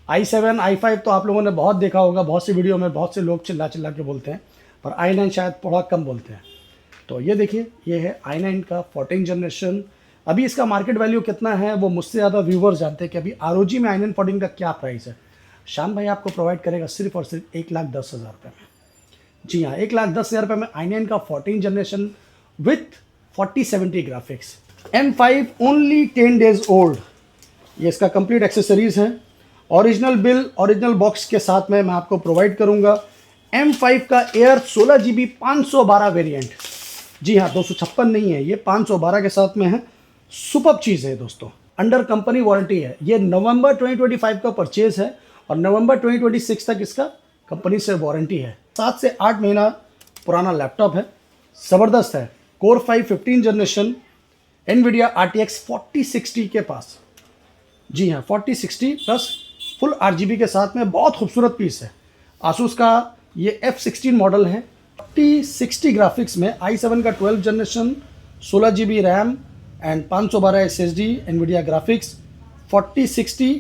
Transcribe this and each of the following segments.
i7 i5 तो आप लोगों ने बहुत देखा होगा, बहुत सी वीडियो में बहुत से लोग चिल्ला चिल्ला के बोलते हैं, पर i9 शायद थोड़ा कम बोलते हैं। तो ये देखिए, ये है i9 का 14 जनरेशन। अभी इसका मार्केट वैल्यू कितना है वो मुझसे ज़्यादा व्यूवर्स जानते हैं कि अभी ROG में i9 14 का क्या प्राइस है। शान भाई आपको प्रोवाइड करेगा सिर्फ और सिर्फ 1,10,000 रुपये में। जी हाँ, 1,10,000 रुपये में i9 का 14 generation with 4070 graphics, M5 only 10 days old. ये इसका कंप्लीट एक्सेसरीज है, ओरिजिनल बिल ओरिजिनल बॉक्स के साथ में मैं आपको प्रोवाइड करूंगा। M5 का एयर 16GB 512 वेरिएंट। जी हाँ, 256 नहीं है, ये 512 के साथ में है। सुपर चीज़ है दोस्तों, अंडर कंपनी वारंटी है। ये नवंबर 2025 का परचेज है और नवंबर 2026 तक इसका कंपनी से वारंटी है। 7 से 8 महीना पुराना लैपटॉप है, ज़बरदस्त है। Core 5 15 जनरेशन, NVIDIA RTX 4060 के पास। जी हाँ, 4060 प्लस फुल RGB के साथ में बहुत खूबसूरत पीस है। आसूस का ये F16 मॉडल है। 4060 ग्राफिक्स में i7 का 12 generation, 16GB RAM and 512 SSD NVIDIA graphics, 4060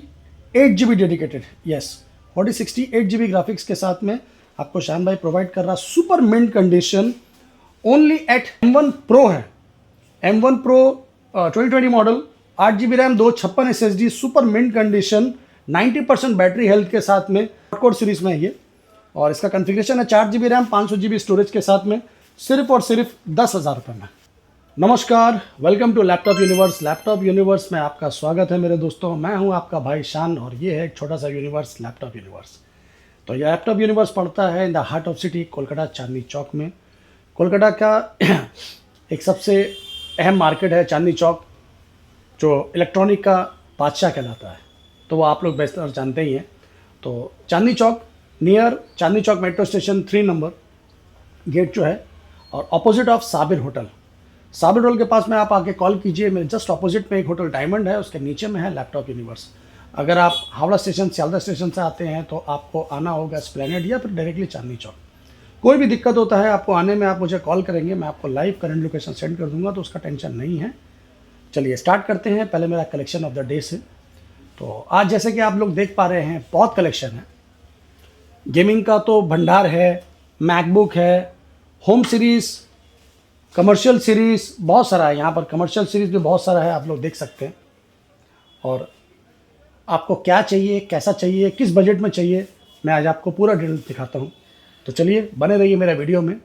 8GB dedicated. Yes, 4060 8GB graphics के साथ में आपको शान भाई प्रोवाइड कर रहा। Super mint condition, only at M1 Pro है। M1 Pro 2020 model, 8GB RAM, 256 SSD, super mint condition, 90% battery health के साथ में, कोर सीरीज में है ये। और इसका कॉन्फ़िगरेशन है 4GB रैम 500GB स्टोरेज के साथ में, सिर्फ और सिर्फ 10,000 रुपये में। नमस्कार, welcome to laptop universe. Laptop universe में आपका स्वागत है मेरे दोस्तों। मैं हूं आपका भाई शान और ये है एक छोटा सा यूनिवर्स, लैपटॉप यूनिवर्स। तो ये लैपटॉप यूनिवर्स पड़ता है in the heart of city, Kolkata, Chandni Chowk में। कोलकाता का एक सबसे अहम मार्केट है चांदनी चौक, जो इलेक्ट्रॉनिक का बादशाह कहलाता है, तो वो आप लोग बेहतर जानते ही हैं। तो Chandni Chowk, near Chandni Chowk metro station 3 number gate जो है, और opposite of Sabir hotel. Sabir hotel के पास में आप आके कॉल कीजिए। मेरे जस्ट अपोजिट में एक होटल डायमंड है, उसके नीचे में है लैपटॉप यूनिवर्स। अगर आप हावड़ा स्टेशन, सियालदह स्टेशन से आते हैं तो आपको आना होगा एस्प्लेनेड या फिर डायरेक्टली चांदनी चौक। कोई भी दिक्कत होता है आपको आने में, आप मुझे कॉल करेंगे, मैं आपको लाइव करंट लोकेशन सेंड कर दूंगा, तो उसका टेंशन नहीं है। चलिए स्टार्ट करते हैं। पहले मेरा कलेक्शन ऑफ द डे से। तो आज जैसे कि आप लोग देख पा रहे हैं, बहुत कलेक्शन है। गेमिंग का तो भंडार है, मैकबुक है, होम सीरीज़, कमर्शियल सीरीज़, बहुत सारा है यहाँ पर। कमर्शियल सीरीज़ भी बहुत सारा है, आप लोग देख सकते हैं। और आपको क्या चाहिए, कैसा चाहिए, किस बजट में चाहिए, मैं आज आपको पूरा डिटेल दिखाता हूँ। तो चलिए बने रहिए मेरा वीडियो में।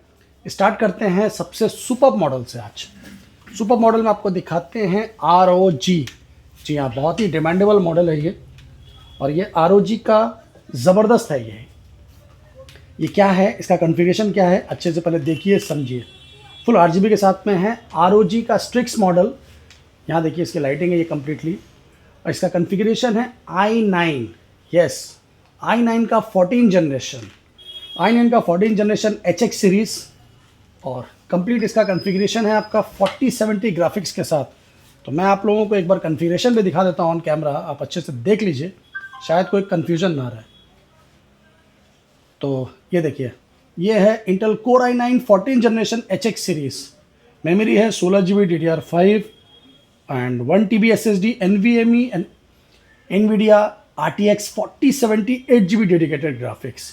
स्टार्ट करते हैं सबसे सुपर मॉडल से। आज सुपर मॉडल में आपको दिखाते हैं ROG। जी हाँ, बहुत ही डिमांडेबल मॉडल है ये, और ये ROG का ज़बरदस्त है। ये क्या है, इसका कॉन्फ़िगरेशन क्या है, अच्छे से पहले देखिए समझिए। फुल RGB के साथ में है, ROG का स्ट्रिक्स मॉडल। यहाँ देखिए इसकी लाइटिंग है ये कम्प्लीटली, और इसका कॉन्फ़िगरेशन है i9। यस, i9 का 14 जनरेशन, i9 का 14 जनरेशन HX सीरीज़, और कंप्लीट इसका कॉन्फ़िगरेशन है आपका 4070 ग्राफिक्स के साथ। तो मैं आप लोगों को एक बार कॉन्फ़िगरेशन भी दिखा देता हूँ ऑन कैमरा, आप अच्छे से देख लीजिए, शायद कोई कन्फ्यूजन ना रहे। तो ये देखिए, ये है Intel core i9 14 generation HX series. Memory है 16GB DDR5 and 1TB SSD NVMe and NVIDIA RTX 4070 8GB dedicated graphics.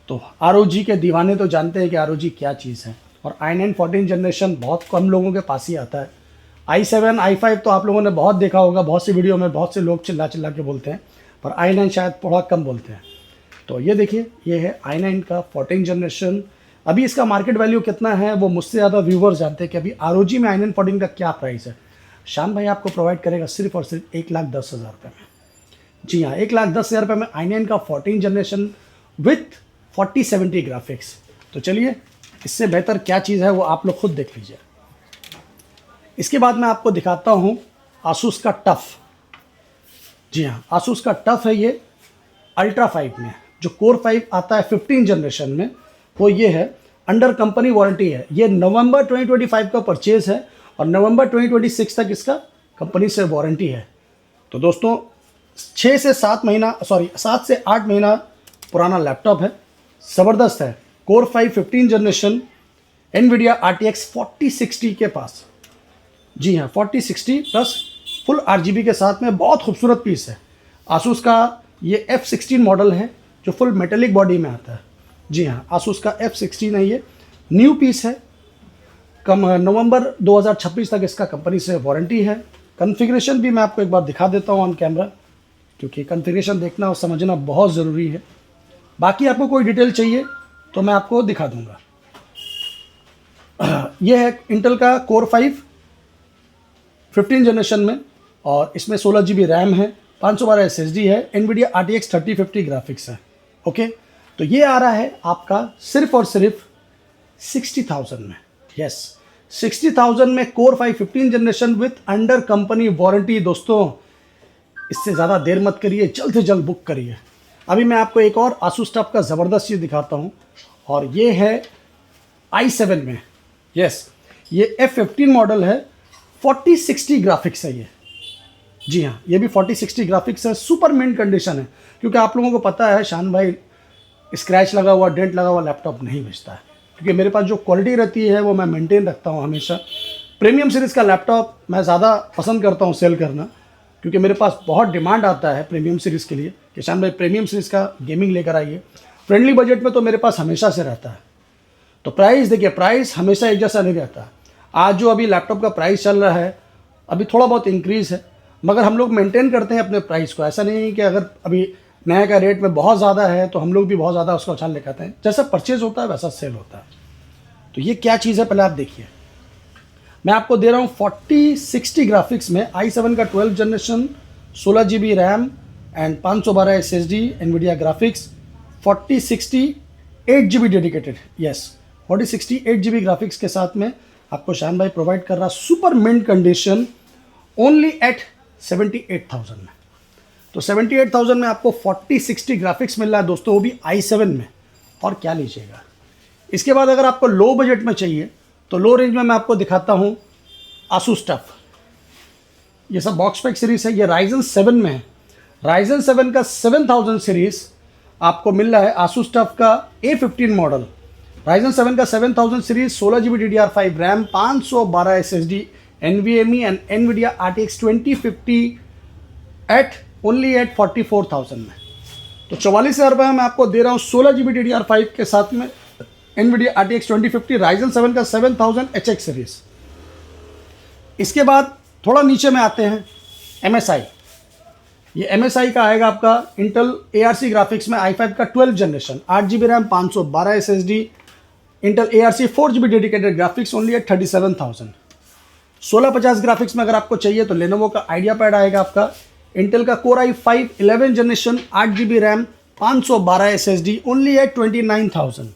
तो ROG के दीवाने तो जानते हैं कि ROG क्या चीज़ है। और i9 14 जनरेशन बहुत कम लोगों के पास ही आता है। i7 i5 तो आप लोगों ने बहुत देखा होगा, बहुत सी वीडियो में बहुत से लोग चिल्ला चिल्ला के बोलते हैं, पर i9 शायद थोड़ा कम बोलते हैं। तो ये देखिए, ये है i9 का 14 जनरेशन। अभी इसका मार्केट वैल्यू कितना है वो मुझसे ज़्यादा व्यूवर्स जानते हैं कि अभी ROG में i9 14 का क्या प्राइस है। शान भाई आपको प्रोवाइड करेगा सिर्फ और सिर्फ 1,10,000 रुपये में। जी हाँ, 1,10,000 रुपये में i9 का 14 जनरेशन विथ 4070 ग्राफिक्स। तो चलिए, इससे बेहतर क्या चीज़ है वो आप लोग खुद देख लीजिए। इसके बाद मैं आपको दिखाता हूँ आसूस का टफ। जी हाँ, आसूस का टफ है ये अल्ट्रा 5 में। जो कोर 5 आता है 15 जनरेशन में, वो ये है, अंडर कंपनी वारंटी है। ये नवंबर 2025 का परचेज है और नवंबर 2026 तक इसका कंपनी से वारंटी है। तो दोस्तों 7 से 8 महीना पुराना लैपटॉप है, ज़बरदस्त है। कोर 5 15 जनरेशन, NVIDIA RTX 4060 के पास। जी हाँ, 4060 प्लस फुल RGB के साथ में बहुत खूबसूरत पीस है। आसूस का ये F16 मॉडल है जो फुल मेटेलिक बॉडी में आता है। जी हाँ, आसूस का F16 है, ये न्यू पीस है। नवंबर 2026 तक इसका कंपनी से वारंटी है। कॉन्फ़िगरेशन भी मैं आपको एक बार दिखा देता हूँ ऑन कैमरा, क्योंकि कॉन्फ़िगरेशन देखना और समझना बहुत ज़रूरी है। बाकी आपको कोई डिटेल चाहिए तो मैं आपको दिखा दूँगा। यह है इंटेल का कोर 5 15 जनरेशन में, और इसमें 16 GB रैम है, 512 SSD है, NVIDIA RTX 3050 ग्राफिक्स है। ओके, तो ये आ रहा है आपका सिर्फ और सिर्फ 60,000 में। यस, 60,000 में core 5 15 generation with under company warranty. दोस्तों, इससे ज़्यादा देर मत करिए, जल्द से जल्द बुक करिए। अभी मैं आपको एक और आसूस टफ का ज़बरदस्त चीज़ दिखाता हूँ, और ये है i7 में। यस, ये F15 मॉडल है, 4060 ग्राफिक्स है ये। जी हाँ, ये भी 4060 ग्राफिक्स है, सुपर मिंट कंडीशन है। क्योंकि आप लोगों को पता है शान भाई, स्क्रैच लगा हुआ, डेंट लगा हुआ लैपटॉप नहीं बेचता है, क्योंकि मेरे पास जो क्वालिटी रहती है वो मैं मेंटेन रखता हूँ हमेशा। प्रीमियम सीरीज़ का लैपटॉप मैं ज़्यादा पसंद करता हूँ सेल करना, क्योंकि मेरे पास बहुत डिमांड आता है प्रीमियम सीरीज़ के लिए कि शान भाई प्रीमियम सीरीज़ का गेमिंग लेकर आइए। फ्रेंडली बजट में तो मेरे पास हमेशा से रहता है। तो प्राइस देखिए, प्राइस हमेशा एक जैसा नहीं रहता। आज जो अभी लैपटॉप का प्राइस चल रहा है, अभी थोड़ा बहुत इंक्रीज़ है, मगर हम लोग मेंटेन करते हैं अपने प्राइस को। ऐसा नहीं है कि अगर अभी नया का रेट में बहुत ज़्यादा है तो हम लोग भी बहुत ज़्यादा उसका उछाल लेकर आते हैं। जैसा परचेज होता है वैसा सेल होता है। तो ये क्या चीज़ है पहले आप देखिए। मैं आपको दे रहा हूँ 4060 ग्राफिक्स में i7 का 12 generation, 16 GB RAM and 512 SSD NVIDIA graphics, 4060 8 GB dedicated. Yes, 4060 8 GB graphics के साथ में आपको शान भाई प्रोवाइड कर रहा super mint condition only at 78,000 में। तो 78,000 में आपको 4060 ग्राफिक्स मिल रहा है दोस्तों, वो भी i7 में। और क्या लीजिएगा। इसके बाद अगर आपको लो बजट में चाहिए तो लो रेंज में मैं आपको दिखाता हूँ आसूस टफ। ये सब बॉक्स पैक सीरीज़ है, ये Ryzen 7 में है। Ryzen 7 का 7000 सीरीज़ आपको मिल रहा है आसूस टफ का A15 मॉडल। Ryzen 7 का 7000 series, 16 GB DDR5 RAM, 512 SSD, NVMe and NVIDIA RTX 2050 at only at 44,000 में। तो 44,000 रुपये में आपको दे रहा हूँ 16 GB DDR5 के साथ में NVIDIA RTX 2050 Ryzen 7 का 7000 HX सीरीज़। इसके बाद थोड़ा नीचे में आते हैं MSI। ये MSI का आएगा आपका इंटेल ARC ग्राफिक्स में i5 का 12 generation, 8 GB RAM, 512 SSD, Intel ARC 4 GB dedicated graphics only at 37,000। 1650 graphics में अगर आपको चाहिए तो लेनोवो का आइडिया पैड आएगा आपका, इंटेल का core i5 11 generation, 8 GB RAM, 512 SSD only at 29,000।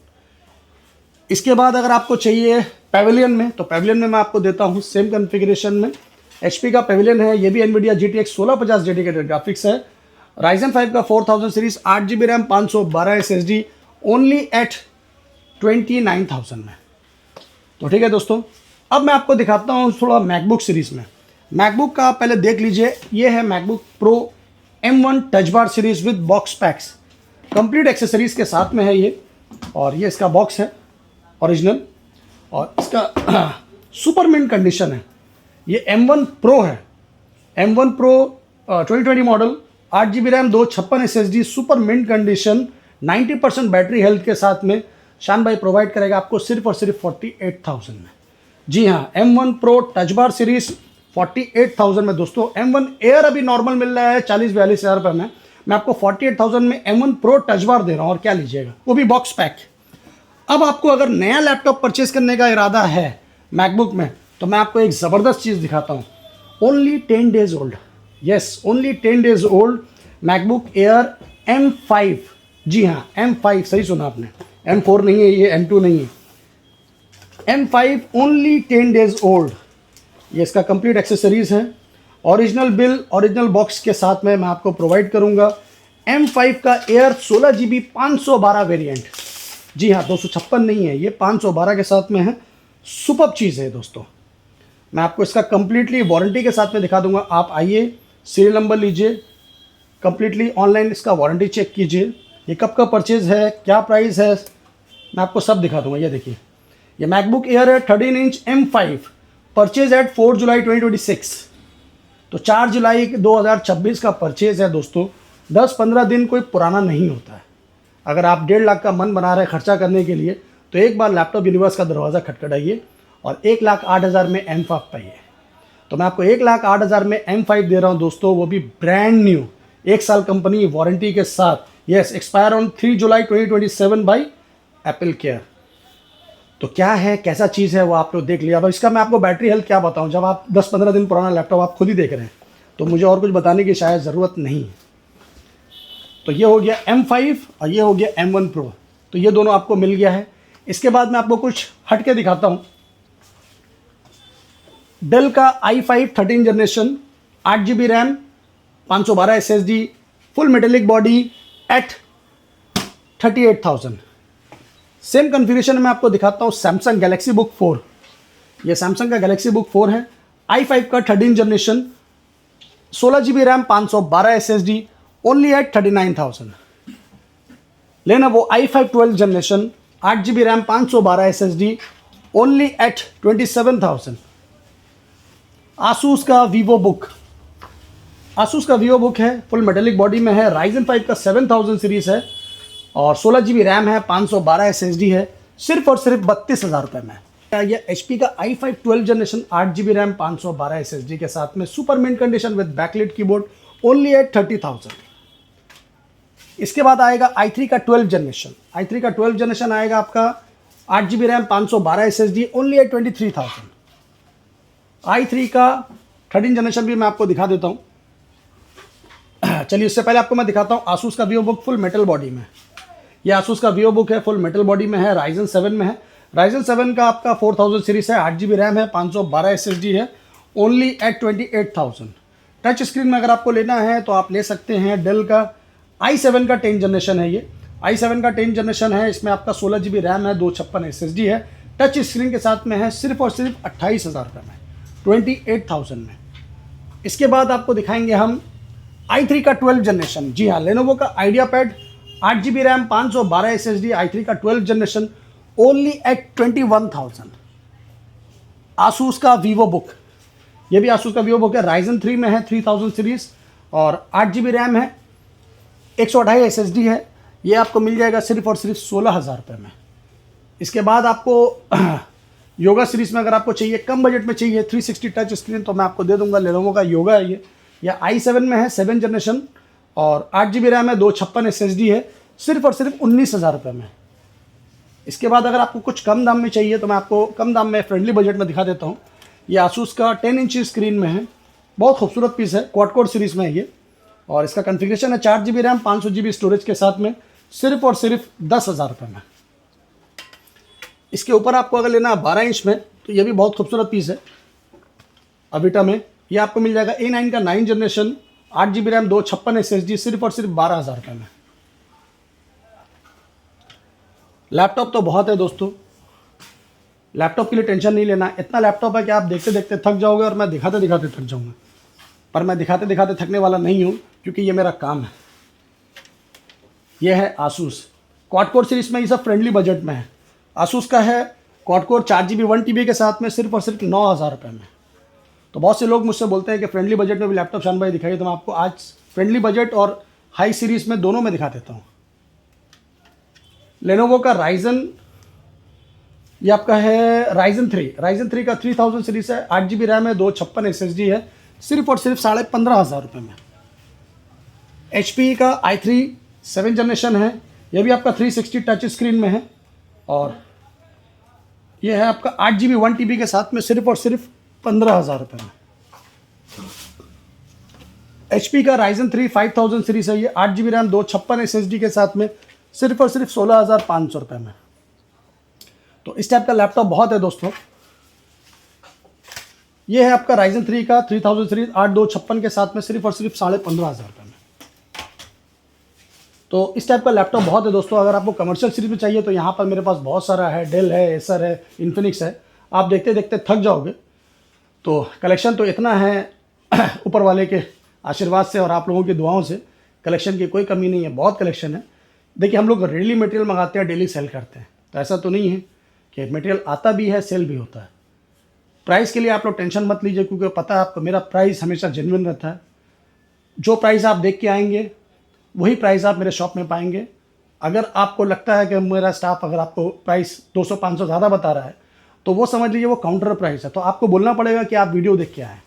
इसके बाद अगर आपको चाहिए पेविलियन में, तो पेविलियन में मैं आपको देता हूँ सेम कॉन्फ़िगरेशन में। HP का पेविलियन है, ये भी NVIDIA GTX 1650 डेडिकेटेड ग्राफिक्स है, Ryzen 5 का 4000 series, 8 GB RAM, 512 SSD only at 29,000 में। तो ठीक है दोस्तों, अब मैं आपको दिखाता हूँ थोड़ा मैकबुक सीरीज़ में। मैकबुक का आप पहले देख लीजिए, ये है MacBook pro M1 touch bar series with box PACS, complete accessories के साथ में है ये। और ये इसका बॉक्स है ओरिजिनल, और इसका सुपर मिंट कंडीशन है। ये M1 Pro है, M1 Pro 2020 model, 8 GB RAM, 256 SSD, super mint condition, 90% battery health के साथ में शान भाई प्रोवाइड करेगा आपको सिर्फ और सिर्फ 48,000 में। जी हाँ, M1 Pro touch bar series 48,000 में दोस्तों। M1 Air अभी नॉर्मल मिल रहा है 40-42 हज़ार रुपये में, मैं आपको 48,000 में M1 Pro टच बार दे रहा हूँ। और क्या लीजिएगा, वो भी बॉक्स पैक। अब आपको अगर नया लैपटॉप परचेज करने का इरादा है मैकबुक में, तो मैं आपको एक ज़बरदस्त चीज़ दिखाता हूँ। Only 10 days old, yes only 10 days old MacBook air M5। जी हाँ, M5 सही सुना आपने, M4 नहीं है ये, M2 नहीं है, M5 ओनली 10 डेज ओल्ड। ये इसका कंप्लीट एक्सेसरीज़ है, ओरिजिनल बिल, ओरिजिनल बॉक्स के साथ में मैं आपको प्रोवाइड करूँगा। M5 का एयर 16 GB 512 वेरिएंट। जी हाँ, 256 नहीं है ये, 512 के साथ में है। सुपर चीज़ है दोस्तों, मैं आपको इसका कंप्लीटली वारंटी के साथ में दिखा दूंगा। आप आइए, सीरियल नंबर लीजिए, कंप्लीटली ऑनलाइन इसका वारंटी चेक कीजिए। ये कब का परचेज़ है, क्या प्राइस है, मैं आपको सब दिखा दूंगा। ये देखिए, ये मैकबुक एयर है 13 इंच M5, परचेज एट 4 जुलाई 2026। तो 4 जुलाई 2026 का परचेज़ है दोस्तों। 10-15 दिन कोई पुराना नहीं होता है। अगर आप 1.5 लाख का मन बना रहे हैं खर्चा करने के लिए, तो एक बार लैपटॉप यूनिवर्स का दरवाज़ा खटखटाइए और 1,08,000 में M5 पाइए। तो मैं आपको 1,08,000 में M5 दे रहा हूँ दोस्तों, वो भी ब्रांड न्यू, 1 साल कंपनी वारंटी के साथ। Yes, expire on 3 July 2027 by Apple care. तो क्या है, कैसा चीज़ है, वो आप लोग देख लिया। अब इसका मैं आपको बैटरी हेल्थ क्या बताऊँ, जब आप 10-15 दिन पुराना लैपटॉप आप खुद ही देख रहे हैं, तो मुझे और कुछ बताने की शायद ज़रूरत नहीं है। तो ये हो गया M5 और ये हो गया M1 Pro, तो ये दोनों आपको मिल गया है। इसके बाद मैं आपको कुछ हट के दिखाता हूँ। डेल का i5 13 generation, 8GB RAM, 512 SSD, full metallic body at 38,000। Same configuration में आपको दिखाता हूँ सैमसंग गैलेक्सी बुक 4। ये सैमसंग का गैलेक्सी बुक 4 है, i5 का 13 generation, 16GB RAM, 512 SSD, only at 39,000। लेना वो i5 12 generation, 8GB RAM, 512 SSD, only at 27,000। Asus का वीवो बुक, आसूस का वीवो बुक है, फुल मेटेलिक बॉडी में है, Ryzen 5 का 7000 सीरीज़ है और 16GB रैम है, 512 SSD है, सिर्फ और सिर्फ 32,000 रुपये में। ये HP का i5 12 generation, 8GB RAM, 512 SSD के साथ में super mint condition with backlit keyboard, only at 30,000। इसके बाद आएगा i3 का 12 जनरेशन, i3 का 12 जनरेशन आएगा आपका 8GB RAM, 512 SSD, only eight 23,000। i3 का 13 जनरेशन भी मैं आपको दिखा देता हूँ। चलिए, उससे पहले आपको मैं दिखाता हूँ आसूस का Vivo book full metal body में। ये आसूस का वीवो बुक है, फुल मेटल बॉडी में है, Ryzen 7 में है। Ryzen 7 का आपका 4000 सीरीज़ है, 8GB रैम है, 512 SSD है, ओनली एट 28,000। टच स्क्रीन में अगर आपको लेना है तो आप ले सकते हैं। डेल का i7 का 10 जनरेशन है, ये i7 का 10 जनरेशन है, इसमें आपका 16GB रैम है, 256 SSD है, टच स्क्रीन के साथ में है, सिर्फ और सिर्फ 28,000 रुपये में, 28,000 में। इसके बाद आपको दिखाएंगे हम i3 का 12 जनरेशन। जी हाँ, लेनोवो का IdeaPad, 8GB RAM, 512 SSD, i3 का 12 जनरेशन, ओनली एट 21,000। आसूस का वीवो बुक, ये भी आसूस का वीवो बुक है, Ryzen 3 में है, 3000 सीरीज़ और 8GB रैम है, 128 SSD है। ये आपको मिल जाएगा सिर्फ और सिर्फ 16,000 रुपये में। इसके बाद आपको योगा सीरीज़ में अगर आपको चाहिए, कम बजट में चाहिए, 360 टच स्क्रीन, तो मैं आपको दे दूंगा। लेनोवो का योगा है ये, या i7 में है, 7 जनरेशन और 8GB रैम है, 256 SSD है, सिर्फ और सिर्फ 19,000 रुपये में। इसके बाद अगर आपको कुछ कम दाम में चाहिए तो मैं आपको कम दाम में फ्रेंडली बजट में दिखा देता हूँ। ये आसूस का 10 इंच स्क्रीन में है, बहुत खूबसूरत पीस है, क्वाड कोर सीरीज़ में है ये, और इसका कन्फिग्रेशन है 4GB रैम, 500GB स्टोरेज के साथ में, सिर्फ और सिर्फ 10,000 रुपये में। इसके ऊपर आपको अगर लेना है 12 इंच में, तो ये भी बहुत खूबसूरत पीस है अविटा में। ये आपको मिल जाएगा A9 का 9 जनरेशन, 8GB रैम, 256 SSD, सिर्फ और सिर्फ 12,000 रुपये में। लैपटॉप तो बहुत है दोस्तों, लैपटॉप के लिए टेंशन नहीं लेना। इतना लैपटॉप है कि आप देखते देखते थक जाओगे और मैं दिखाते दिखाते थक जाऊँगा, पर मैं दिखाते दिखाते थकने वाला नहीं हूँ, क्योंकि ये मेरा काम है। ये है आसूस क्वाड कोर सीरीज़ में, ये सब फ्रेंडली बजट में है। आसूस का है क्वाड कोर 4GB 1TB के साथ में, सिर्फ और सिर्फ 9,000 रुपये में। तो बहुत से लोग मुझसे बोलते हैं कि फ्रेंडली बजट में भी लैपटॉप शान भाई दिखाइए, तो मैं आपको आज फ्रेंडली बजट और हाई सीरीज़ में दोनों में दिखा देता हूँ। लेनोवो का Ryzen, ये आपका है Ryzen 3 का 3000 सीरीज़ है, 8GB रैम है, 256 SSD है, सिर्फ और सिर्फ 15,500 रुपये में। HP का i3 7 जनरेशन है, यह भी आपका 360 टच स्क्रीन में है, और ये है आपका 8GB 1TB के साथ में, सिर्फ और सिर्फ 15,000 रुपये में। HP का Ryzen 3 5000 सीरीज़ है, ये 8GB रैम, 256 SSD के साथ में, सिर्फ और सिर्फ 16,500 रुपये में। तो इस टाइप का लैपटॉप बहुत है दोस्तों। ये है आपका Ryzen 3 का 3000 सीरीज, 8256 के साथ में, सिर्फ और सिर्फ 15,500 रुपये में। तो इस टाइप का लैपटॉप बहुत है दोस्तों। अगर आपको कमर्शियल सीरीज में चाहिए तो यहाँ पर मेरे पास बहुत सारा है, डेल है, एसर है, इन्फिनिक्स है, आप देखते देखते थक जाओगे। तो कलेक्शन तो इतना है ऊपर वाले के आशीर्वाद से और आप लोगों की दुआओं से, कलेक्शन की कोई कमी नहीं है, बहुत कलेक्शन है। देखिए, हम लोग डेली मटेरियल मंगाते हैं, डेली सेल करते हैं, तो ऐसा तो नहीं है कि मटेरियल आता भी है, सेल भी होता है। प्राइस के लिए आप लोग टेंशन मत लीजिए, क्योंकि पता है आपको मेरा प्राइस हमेशा जेन्युइन रहता है। जो प्राइस आप देख के आएंगे वही प्राइस आप मेरे शॉप में पाएंगे। अगर आपको लगता है कि मेरा स्टाफ अगर आपको प्राइस 200-500 ज़्यादा बता रहा है तो वो समझ लीजिए वो काउंटर प्राइस है। तो आपको बोलना पड़ेगा कि आप वीडियो देख के आएँ।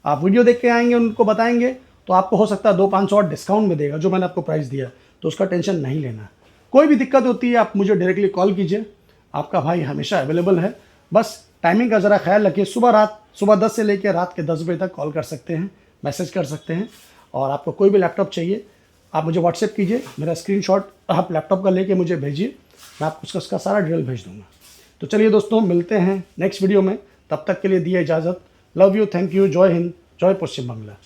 आप वीडियो देख के आएंगे, उनको बताएंगे तो आपको हो सकता है 200-500 और डिस्काउंट में देगा जो मैंने आपको प्राइस दिया, तो उसका टेंशन नहीं लेना। कोई भी दिक्कत होती है आप मुझे डायरेक्टली कॉल कीजिए, आपका भाई हमेशा अवेलेबल है। बस टाइमिंग का ज़रा ख्याल रखिए, सुबह 10 से लेकर रात के 10 बजे तक कॉल कर सकते हैं, मैसेज कर सकते हैं। और आपको कोई भी लैपटॉप चाहिए आप मुझे व्हाट्सएप कीजिए, मेरा स्क्रीनशॉट आप लैपटॉप का लेके मुझे भेजिए, मैं आपको उसका सारा डिटेल भेज दूँगा। तो चलिए दोस्तों, मिलते हैं नेक्स्ट वीडियो में, तब तक के लिए दिए इजाज़त। लव यू, थैंक यू, जय हिंद, जय पश्चिम बांग्ला।